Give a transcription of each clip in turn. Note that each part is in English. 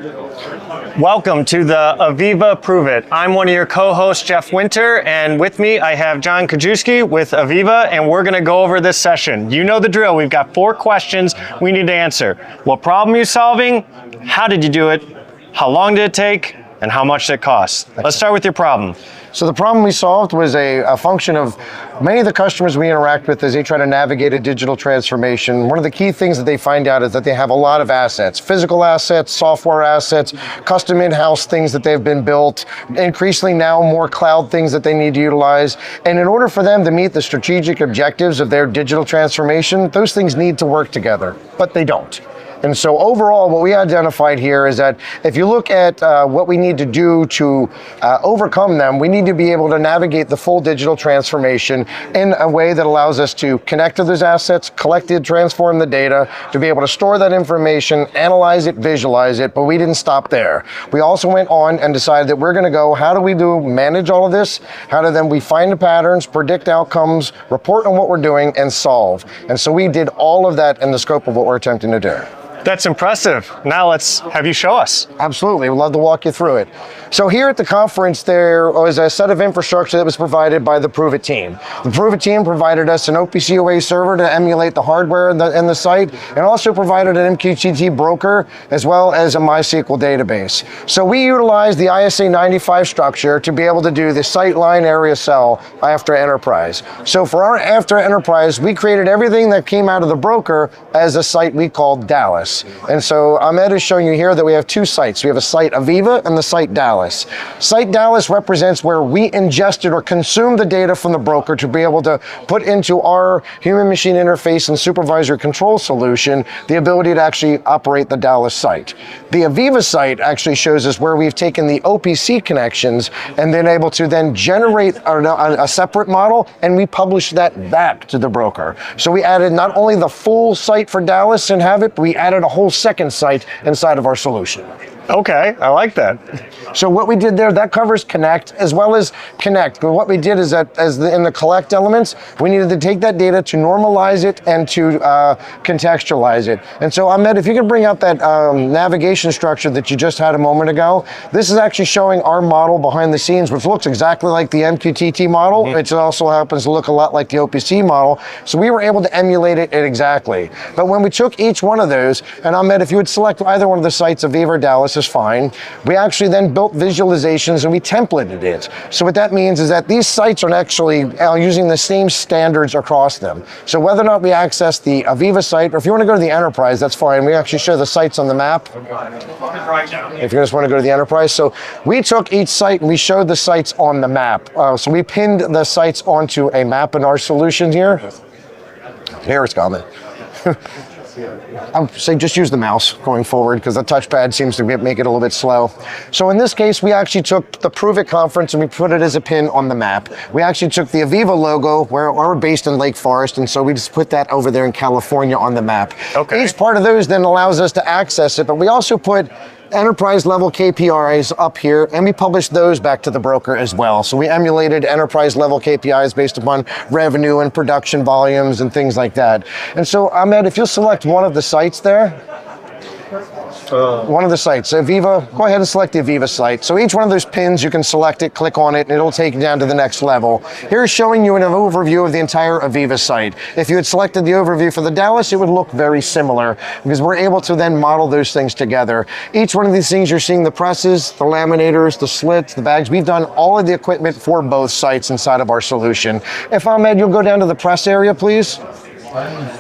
Welcome to the AVEVA ProveIt. I'm one of your co-hosts, Jeff Winter, and with me I have John Kajewski with AVEVA, and we're going to go over this session. You know the drill. We've got 4 questions we need to answer. What problem are you solving? How did you do it? How long did it take? And how much did it cost? Let's start with your problem. So the problem we solved was a function of many of the customers we interact with as they try to navigate a digital transformation. One of the key things that they find out is that they have a lot of assets, physical assets, software assets, custom in-house things that they've been built, increasingly now more cloud things that they need to utilize. And in order for them to meet the strategic objectives of their digital transformation, those things need to work together, but they don't. And so overall, what we identified here is that if you look at what we need to do to overcome them, we need to be able to navigate the full digital transformation in a way that allows us to connect to those assets, collect it, transform the data, to be able to store that information, analyze it, visualize it, but we didn't stop there. We also went on and decided that we're going to go, how do we manage all of this? How do then we find the patterns, predict outcomes, report on what we're doing, and solve? And so we did all of that in the scope of what we're attempting to do. That's impressive. Now let's have you show us. Absolutely, we'd love to walk you through it. So here at the conference, there was a set of infrastructure that was provided by the ProveIt team. The ProveIt team provided us an OPC-OA server to emulate the hardware in the site, and also provided an MQTT broker, as well as a MySQL database. So we utilized the ISA 95 structure to be able to do the site line area cell after enterprise. So for our after enterprise, we created everything that came out of the broker as a site we called Dallas. And so Ahmed is showing you here that we have 2 sites. We have a site AVEVA and the site Dallas. Site Dallas represents where we ingested or consumed the data from the broker to be able to put into our human-machine interface and supervisory control solution the ability to actually operate the Dallas site. The AVEVA site actually shows us where we've taken the OPC connections and been able to then generate a separate model, and we publish that back to the broker. So we added not only the full site for Dallas and have it, but we added a whole second site inside of our solution. Okay, I like that. So what we did there, that covers connect as well as connect. But what we did is that in the collect elements, we needed to take that data to normalize it and to contextualize it. And so Ahmed, if you could bring up that navigation structure that you just had a moment ago, this is actually showing our model behind the scenes, which looks exactly like the MQTT model. It also happens to look a lot like the OPC model. So we were able to emulate it exactly. But when we took each one of those, and Ahmed, if you would select either one of the sites, AVEVA or Dallas is fine. We actually then built visualizations and we templated it. So what that means is that these sites are actually using the same standards across them. So whether or not we access the AVEVA site, or if you want to go to the enterprise, that's fine. We actually show the sites on the map. If you just want to go to the enterprise. So we took each site and we showed the sites on the map. So we pinned the sites onto a map in our solution here. Here it's coming. I would say just use the mouse going forward because the touchpad seems to make it a little bit slow. So in this case, we actually took the ProveIt conference and we put it as a pin on the map. We actually took the AVEVA logo, where we're based in Lake Forest, and so we just put that over there in California on the map. Okay. Each part of those then allows us to access it, but we also put enterprise level KPIs up here, and we published those back to the broker as well. So we emulated enterprise level KPIs based upon revenue and production volumes and things like that. And so Ahmed, if you'll select one of the sites there, one of the sites, AVEVA, go ahead and select the AVEVA site. So each one of those pins, you can select it, click on it, and it'll take you down to the next level. Here's showing you an overview of the entire AVEVA site. If you had selected the overview for the Dallas, it would look very similar because we're able to then model those things together. Each one of these things, you're seeing the presses, the laminators, the slits, the bags. We've done all of the equipment for both sites inside of our solution. If Ahmed, you'll go down to the press area, please.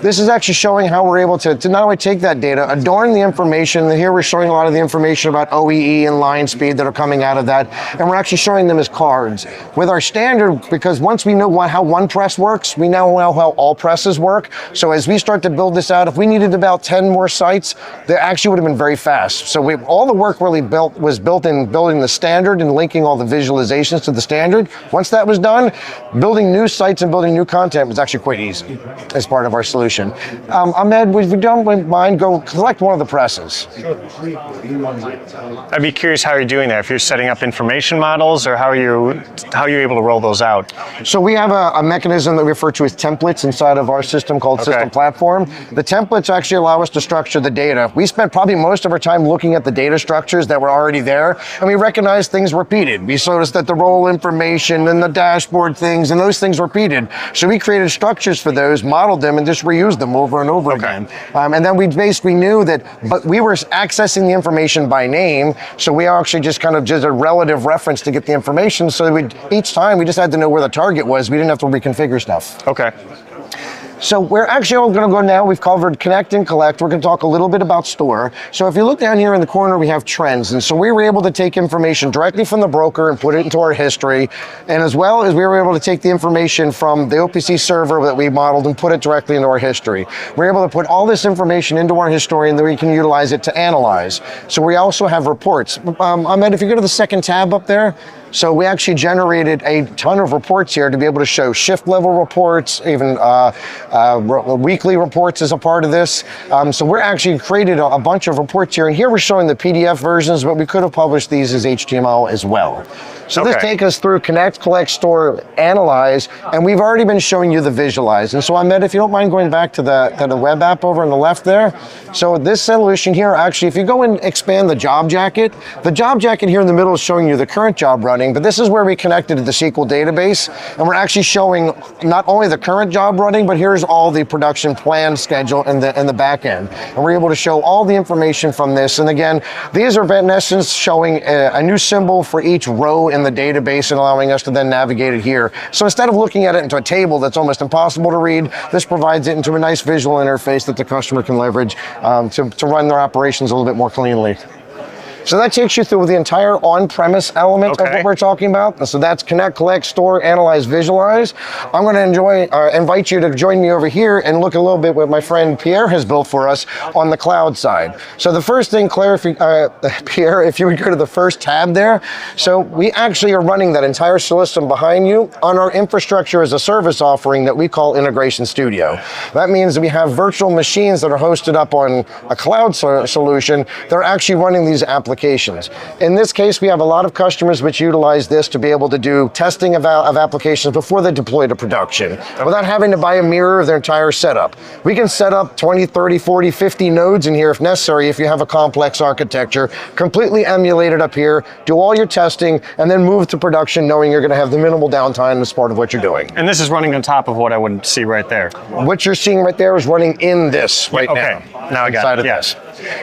This is actually showing how we're able to not only take that data, adorn the information. Here we're showing a lot of the information about OEE and line speed that are coming out of that, and we're actually showing them as cards. With our standard, because once we know how one press works, we now know how all presses work. So as we start to build this out, if we needed about 10 more sites, they actually would have been very fast. So all the work really was built in building the standard and linking all the visualizations to the standard. Once that was done, building new sites and building new content was actually quite easy as part part of our solution. Ahmed, if you don't mind, go collect one of the presses. I'd be curious how you're doing that. If you're setting up information models, or how are you able to roll those out? So we have a mechanism that we refer to as templates inside of our system called System Platform. The templates actually allow us to structure the data. We spent probably most of our time looking at the data structures that were already there, and we recognized things repeated. We noticed that the role information and the dashboard things and those things repeated. So we created structures for those, modeled them, and just reused them over and over again. And then we basically knew that, but we were accessing the information by name, so we actually just kind of did a relative reference to get the information, so each time we just had to know where the target was. We didn't have to reconfigure stuff. Okay. So we're actually all going to go now. We've covered connect and collect. We're going to talk a little bit about store. So if you look down here in the corner, we have trends. And so we were able to take information directly from the broker and put it into our history. And as well as we were able to take the information from the OPC server that we modeled and put it directly into our history. We're able to put all this information into our history, and then we can utilize it to analyze. So we also have reports. Ahmed, if you go to the second tab up there, so we actually generated a ton of reports here to be able to show shift level reports, even weekly reports as a part of this. So we're actually created a bunch of reports here, and here we're showing the PDF versions, but we could have published these as HTML as well. So this takes us through connect, collect, store, analyze, and we've already been showing you the visualize. And so Ahmed, if you don't mind going back to the web app over on the left there. So this solution here, actually, if you go and expand the job jacket here in the middle is showing you the current job running, but this is where we connected to the SQL database, and we're actually showing not only the current job running, but here's all the production plan schedule in the back end. And we're able to show all the information from this. And again, these are in essence showing a new symbol for each row in the database and allowing us to then navigate it here. So instead of looking at it into a table that's almost impossible to read, this provides it into a nice visual interface that the customer can leverage to run their operations a little bit more cleanly. So that takes you through the entire on-premise element of what we're talking about. And so that's connect, collect, store, analyze, visualize. I'm going to invite you to join me over here and look a little bit what my friend Pierre has built for us on the cloud side. So the first thing, Pierre, if you would go to the first tab there. So we actually are running that entire system behind you on our infrastructure as a service offering that we call Integration Studio. That means that we have virtual machines that are hosted up on a cloud solution. They're actually running these applications. In this case, we have a lot of customers which utilize this to be able to do testing of applications before they deploy to production without having to buy a mirror of their entire setup. We can set up 20, 30, 40, 50 nodes in here if necessary if you have a complex architecture, completely emulate it up here, do all your testing, and then move to production knowing you're going to have the minimal downtime as part of what you're doing. And this is running on top of what I would see right there. What you're seeing right there is running in this now. Now I got it, yes.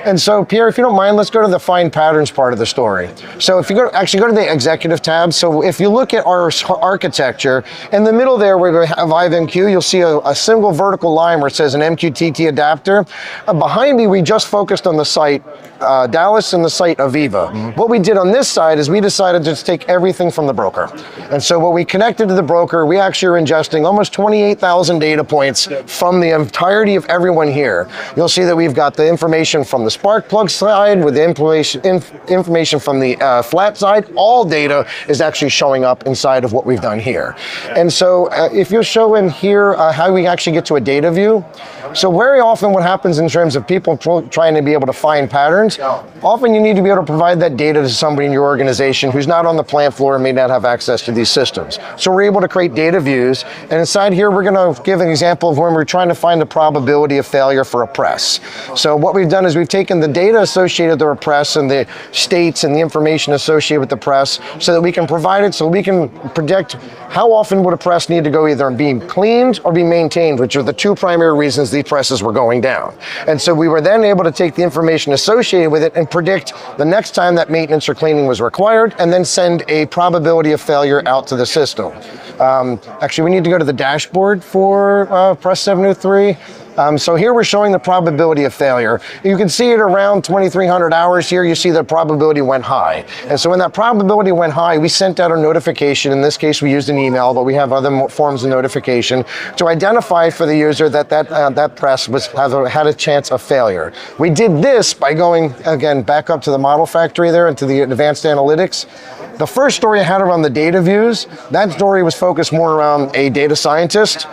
And so, Pierre, if you don't mind, let's go to the find patterns part of the story. So if you go to the executive tab, so if you look at our architecture, in the middle there where we have IVMQ, you'll see a single vertical line where it says an MQTT adapter. Behind me, we just focused on the site Dallas and the site AVEVA. What we did on this side is we decided to take everything from the broker. And so what we connected to the broker, we actually are ingesting almost 28,000 data points from the entirety of everyone here. You'll see that we've got the information from the Sparkplug side with the information from the flat side. All data is actually showing up inside of what we've done here. And so if you show in here how we actually get to a data view, so very often what happens in terms of people trying to be able to find patterns, often you need to be able to provide that data to somebody in your organization who's not on the plant floor and may not have access to these systems. So we're able to create data views, and inside here we're going to give an example of when we're trying to find the probability of failure for a press. So what we've done is we've taken the data associated with the press and the states and the information associated with the press so that we can provide it so we can predict how often would a press need to go either be cleaned or be maintained, which are the two primary reasons these presses were going down. And so we were then able to take the information associated with it and predict the next time that maintenance or cleaning was required, and then send a probability of failure out to the system. Actually, we need to go to the dashboard for Press 703. So here we're showing the probability of failure. You can see it around 2,300 hours here. You see the probability went high. And so when that probability went high, we sent out a notification. In this case, we used an email, but we have other forms of notification to identify for the user that that press had a chance of failure. We did this by going, again, back up to the model factory there and to the advanced analytics. The first story I had around the data views, that story was focused more around a data scientist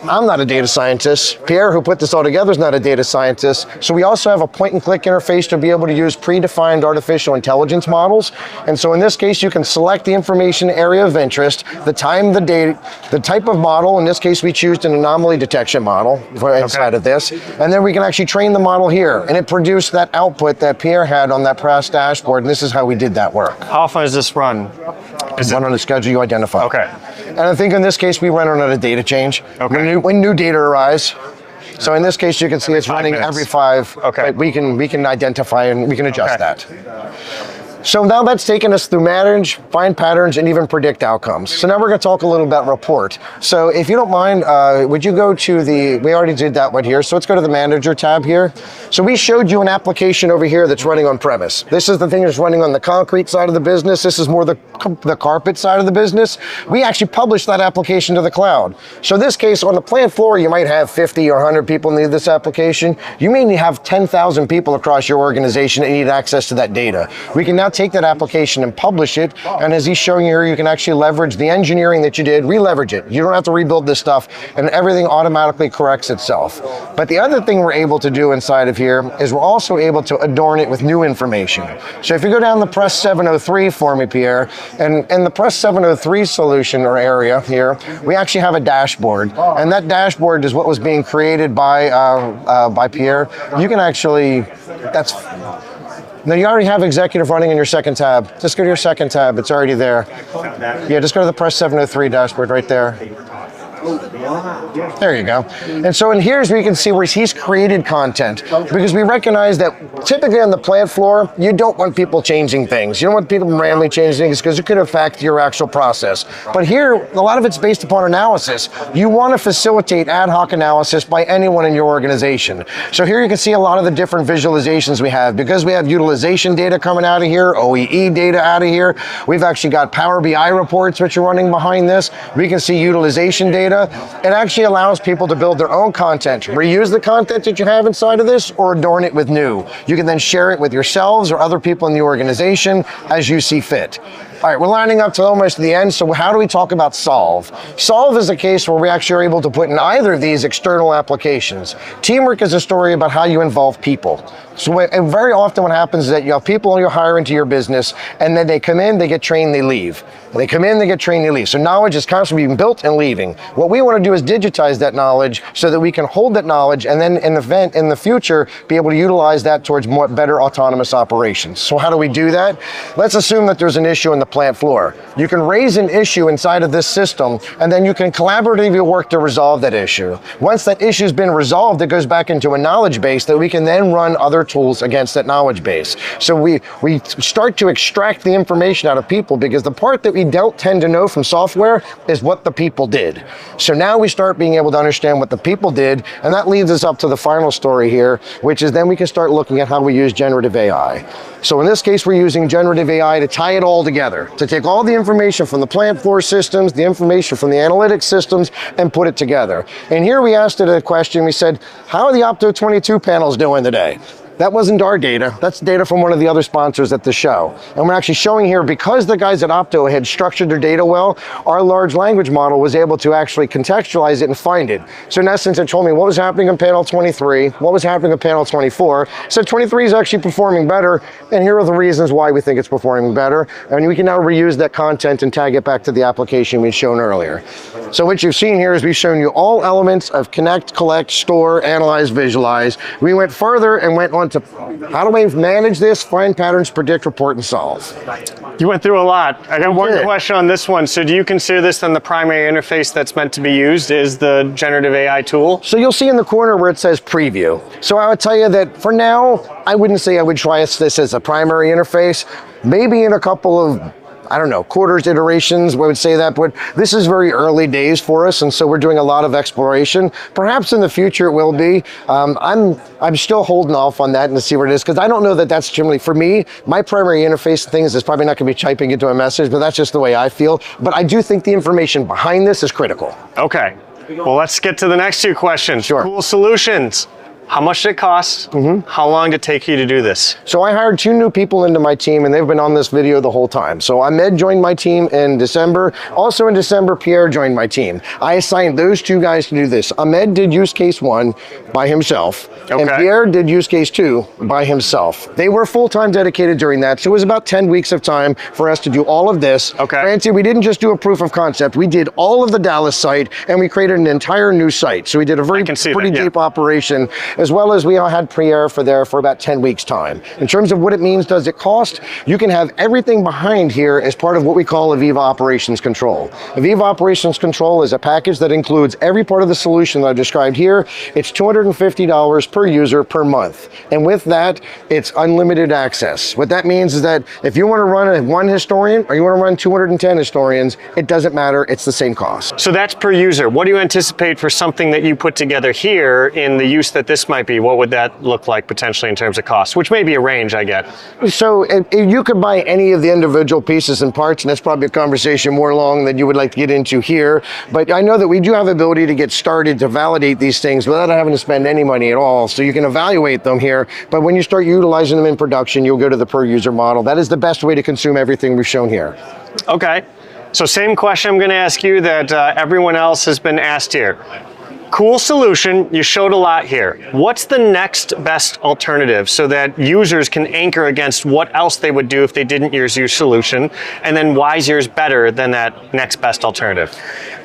I'm not a data scientist. Pierre, who put this all together, is not a data scientist. So we also have a point-and-click interface to be able to use predefined artificial intelligence models. And so in this case, you can select the information area of interest, the time, the date, the type of model. In this case, we choose an anomaly detection model inside of this. And then we can actually train the model here. And it produced that output that Pierre had on that press dashboard. And this is how we did that work. How often does this run? Run on the schedule you identify. Okay. And I think in this case, we run on a data change. Okay. When new data arrives. So in this case, you can see it's running every 5. Okay. But we can identify and we can adjust that. So now that's taken us through manage, find patterns, and even predict outcomes. So now we're going to talk a little about report. So if you don't mind, would you go to we already did that one here, so let's go to the manager tab here. So we showed you an application over here that's running on premise. This is the thing that's running on the concrete side of the business. This is more the carpet side of the business. We actually published that application to the cloud. So in this case, on the plant floor, you might have 50 or 100 people need this application. You may have 10,000 people across your organization that need access to that data. We can now take that application and publish it, and as he's showing you here, you can actually leverage the engineering that you did, re-leverage it. You don't have to rebuild this stuff, and everything automatically corrects itself. But the other thing we're able to do inside of here is we're also able to adorn it with new information. So if you go down the Press 703 for me, Pierre, and in the Press 703 solution or area here, we actually have a dashboard, and that dashboard is what was being created by Pierre. You can actually, now you already have executive running in your second tab. Just go to your second tab, it's already there. Yeah, just go to the Press 703 dashboard right there. There you go. And so in here is where you can see where he's created content, because we recognize that typically on the plant floor, you don't want people changing things. You don't want people randomly changing things because it could affect your actual process. But here, a lot of it's based upon analysis. You want to facilitate ad hoc analysis by anyone in your organization. So here you can see a lot of the different visualizations we have. Because we have utilization data coming out of here, OEE data out of here. We've actually got Power BI reports which are running behind this. We can see utilization data. It actually allows people to build their own content, reuse the content that you have inside of this, or adorn it with new. You can then share it with yourselves or other people in the organization as you see fit. All right, we're lining up to almost the end, so how do we talk about solve? Solve is a case where we actually are able to put in either of these external applications. Teamwork is a story about how you involve people. So and very often what happens is that you have people you hire into your business, and then they come in, they get trained, they leave. They come in, they get trained, they leave. So knowledge is constantly being built and leaving. What we want to do is digitize that knowledge so that we can hold that knowledge and then in the future be able to utilize that towards more better autonomous operations. So how do we do that? Let's assume that there's an issue in the plant floor. You can raise an issue inside of this system, and then you can collaboratively work to resolve that issue. Once that issue's been resolved, it goes back into a knowledge base that we can then run other tools against that knowledge base. So we start to extract the information out of people, because the part that we don't tend to know from software is what the people did. So now we start being able to understand what the people did, and that leads us up to the final story here, which is then we can start looking at how we use generative AI. So in this case, we're using generative AI to tie it all together, to take all the information from the plant floor systems, the information from the analytics systems, and put it together. And here we asked it a question. We said, how are the Opto 22 panels doing today? That wasn't our data. That's data from one of the other sponsors at the show. And we're actually showing here, because the guys at Opto had structured their data well, our large language model was able to actually contextualize it and find it. So in essence, it told me what was happening in panel 23, what was happening in panel 24. So 23 is actually performing better, and here are the reasons why we think it's performing better. And we can now reuse that content and tag it back to the application we've shown earlier. So what you've seen here is we've shown you all elements of connect, collect, store, analyze, visualize. We went further and went on to how do we manage this, find patterns, predict, report, and solve. You went through a lot. I got one question on this one. So do you consider this then the primary interface that's meant to be used is the generative AI tool? So you'll see in the corner where it says preview. So I would tell you that for now, I wouldn't say I would try this as a primary interface. Maybe in a couple of, I don't know, quarters, iterations, we would say that, but this is very early days for us, and so we're doing a lot of exploration. Perhaps in the future it will be. I'm still holding off on that and to see where it is, because I don't know that that's generally, for me, my primary interface things is probably not going to be typing into a message, but that's just the way I feel. But I do think the information behind this is critical. Okay. Well, let's get to the next two questions. Sure. Cool solutions. How much did it cost? How long did it take you to do this? So I hired 2 new people into my team, and they've been on this video the whole time. So Ahmed joined my team in December. Also in December, Pierre joined my team. I assigned those 2 guys to do this. Ahmed did use case 1 by himself, and Pierre did use case 2 by himself. They were full-time dedicated during that, so it was about 10 weeks of time for us to do all of this. Granted, we didn't just do a proof of concept. We did all of the Dallas site, and we created an entire new site. So we did a pretty deep operation, as well as we all had Pierre for about 10 weeks time. In terms of what it means, does it cost? You can have everything behind here as part of what we call AVEVA Operations Control. AVEVA Operations Control is a package that includes every part of the solution that I've described here. It's $250 per user per month. And with that, it's unlimited access. What that means is that if you want to run 1 historian or you want to run 210 historians, it doesn't matter, it's the same cost. So that's per user. What do you anticipate for something that you put together here in the use that this might be? What would that look like potentially in terms of cost, which may be a range, I get? So if you could buy any of the individual pieces and parts, and that's probably a conversation more long than you would like to get into here, but I know that we do have the ability to get started to validate these things without having to spend any money at all. So you can evaluate them here, but when you start utilizing them in production, you'll go to the per user model. That is the best way to consume everything we've shown here. Okay, so same question I'm going to ask you that everyone else has been asked here. Cool solution, you showed a lot here. What's the next best alternative so that users can anchor against what else they would do if they didn't use your solution, and then why is yours better than that next best alternative?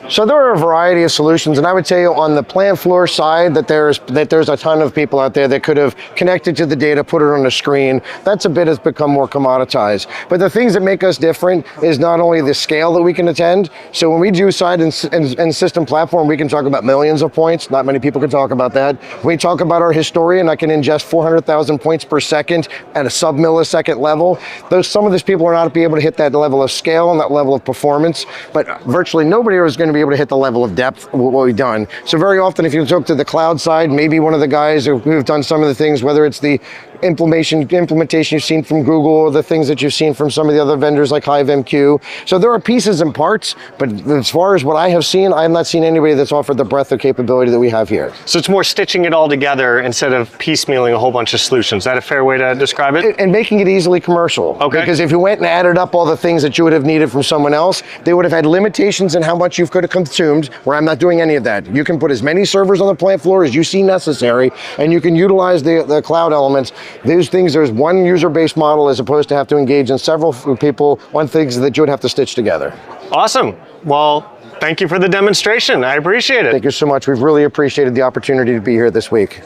So there are a variety of solutions, and I would tell you on the plant floor side that there's a ton of people out there that could have connected to the data, put it on a screen. That's a bit has become more commoditized. But the things that make us different is not only the scale that we can attend. So when we do side and system platform, we can talk about millions of points. Not many people can talk about that. When we talk about our historian, I can ingest 400,000 points per second at a sub-millisecond level. Some of these people are not be able to hit that level of scale and that level of performance, but virtually nobody is going to be able to hit the level of depth of what we've done. So very often, if you look to the cloud side, maybe one of the guys who've done some of the things, whether it's the implementation you've seen from Google or the things that you've seen from some of the other vendors like HiveMQ. So there are pieces and parts, but as far as what I have seen, I have not seen anybody that's offered the breadth of capability that we have here. So it's more stitching it all together instead of piecemealing a whole bunch of solutions. Is that a fair way to describe it? And making it easily commercial. Okay. Because if you went and added up all the things that you would have needed from someone else, they would have had limitations in how much you could have consumed, where I'm not doing any of that. You can put as many servers on the plant floor as you see necessary, and you can utilize the cloud elements. These things, there's one user-based model as opposed to have to engage in several people on things that you would have to stitch together. Awesome. Well, thank you for the demonstration. I appreciate it. Thank you so much. We've really appreciated the opportunity to be here this week.